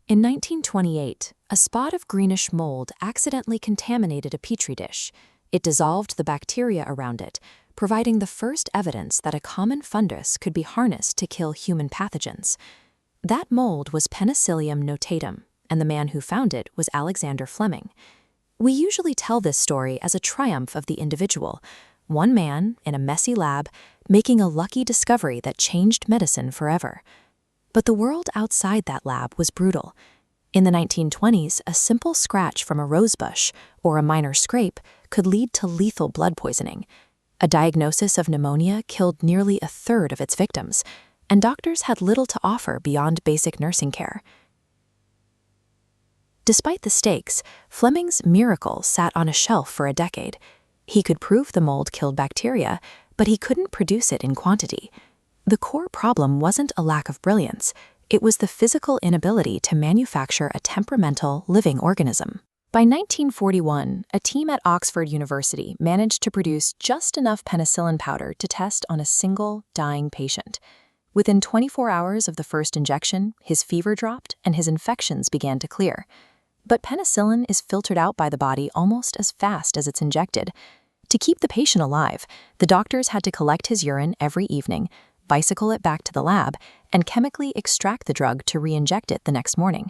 In 1928, a spot of greenish mold accidentally contaminated a petri dish. It dissolved the bacteria around it, providing the first evidence that a common fungus could be harnessed to kill human pathogens. That mold was Penicillium notatum, and the man who found it was Alexander Fleming. We usually tell this story as a triumph of the individual, one man in a messy lab making a lucky discovery that changed medicine forever. But the world outside that lab was brutal. In the 1920s, a simple scratch from a rosebush or a minor scrape could lead to lethal blood poisoning. A diagnosis of pneumonia killed nearly a third of its victims, and doctors had little to offer beyond basic nursing care. Despite the stakes, Fleming's miracle sat on a shelf for a decade. He could prove the mold killed bacteria, but he couldn't produce it in quantity. The core problem wasn't a lack of brilliance, it was the physical inability to manufacture a temperamental, living organism. By 1941, a team at Oxford University managed to produce just enough penicillin powder to test on a single, dying patient. Within 24 hours of the first injection, his fever dropped and his infections began to clear. But penicillin is filtered out by the body almost as fast as it's injected. To keep the patient alive, the doctors had to collect his urine every evening, bicycle it back to the lab, and chemically extract the drug to re-inject it the next morning.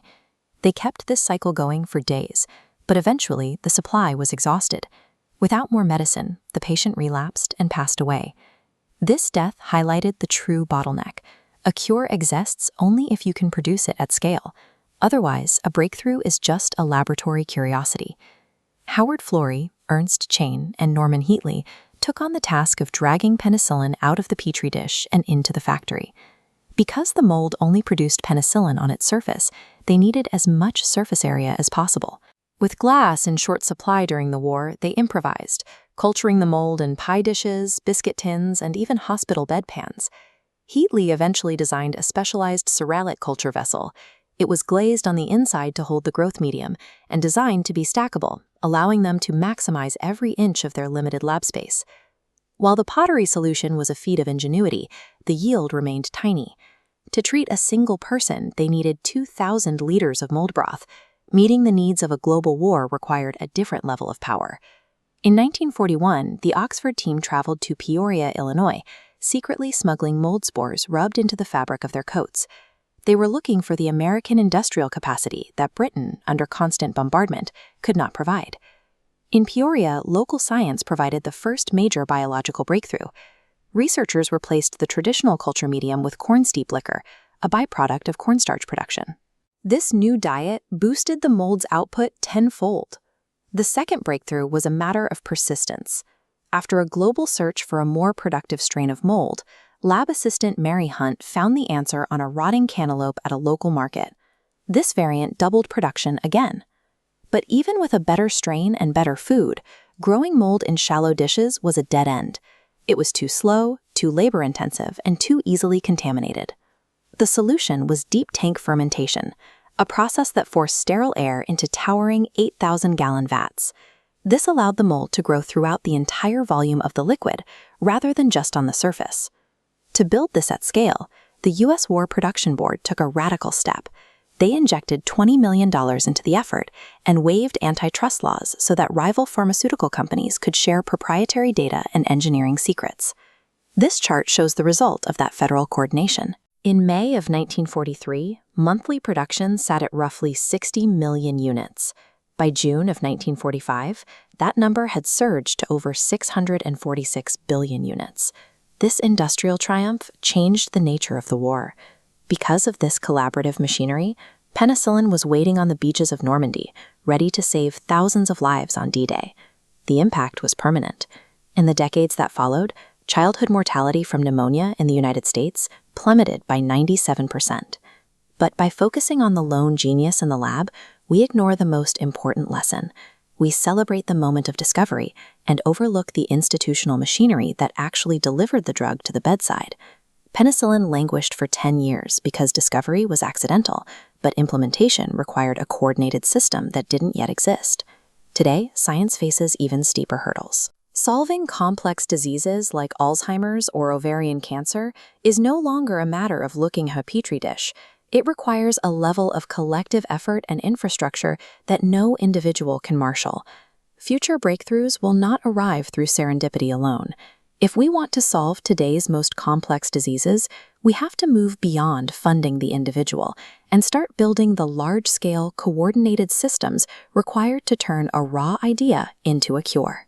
They kept this cycle going for days, but eventually the supply was exhausted. Without more medicine, the patient relapsed and passed away. This death highlighted the true bottleneck. A cure exists only if you can produce it at scale. Otherwise, a breakthrough is just a laboratory curiosity. Howard Florey, Ernst Chain, and Norman Heatley took on the task of dragging penicillin out of the petri dish and into the factory. Because the mold only produced penicillin on its surface, they needed as much surface area as possible. With glass in short supply during the war, they improvised, culturing the mold in pie dishes, biscuit tins, and even hospital bedpans. Heatley eventually designed a specialized ceralic culture vessel. It was glazed on the inside to hold the growth medium and designed to be stackable, allowing them to maximize every inch of their limited lab space. While the pottery solution was a feat of ingenuity, the yield remained tiny. To treat a single person, they needed 2,000 liters of mold broth. Meeting the needs of a global war required a different level of power. In 1941, the Oxford team traveled to Peoria, Illinois, secretly smuggling mold spores rubbed into the fabric of their coats. They were looking for the American industrial capacity that Britain, under constant bombardment, could not provide. In Peoria, local science provided the first major biological breakthrough. Researchers replaced the traditional culture medium with corn steep liquor, a byproduct of cornstarch production. This new diet boosted the mold's output tenfold. The second breakthrough was a matter of persistence. After a global search for a more productive strain of mold, lab assistant Mary Hunt found the answer on a rotting cantaloupe at a local market. This variant doubled production again. But even with a better strain and better food, growing mold in shallow dishes was a dead end. It was too slow, too labor-intensive, and too easily contaminated. The solution was deep tank fermentation, a process that forced sterile air into towering 8,000-gallon vats. This allowed the mold to grow throughout the entire volume of the liquid, rather than just on the surface. To build this at scale, the U.S. War Production Board took a radical step. They injected $20 million into the effort and waived antitrust laws so that rival pharmaceutical companies could share proprietary data and engineering secrets. This chart shows the result of that federal coordination. In May of 1943, monthly production sat at roughly 60 million units. By June of 1945, that number had surged to over 646 billion units. This industrial triumph changed the nature of the war. Because of this collaborative machinery, penicillin was waiting on the beaches of Normandy, ready to save thousands of lives on D-Day. The impact was permanent. In the decades that followed, childhood mortality from pneumonia in the United States plummeted by 97%. But by focusing on the lone genius in the lab, we ignore the most important lesson. We celebrate the moment of discovery and overlook the institutional machinery that actually delivered the drug to the bedside. Penicillin languished for 10 years because discovery was accidental, but implementation required a coordinated system that didn't yet exist. Today, science faces even steeper hurdles. Solving complex diseases like Alzheimer's or ovarian cancer is no longer a matter of looking at a petri dish. It requires a level of collective effort and infrastructure that no individual can marshal. Future breakthroughs will not arrive through serendipity alone. If we want to solve today's most complex diseases, we have to move beyond funding the individual and start building the large-scale, coordinated systems required to turn a raw idea into a cure.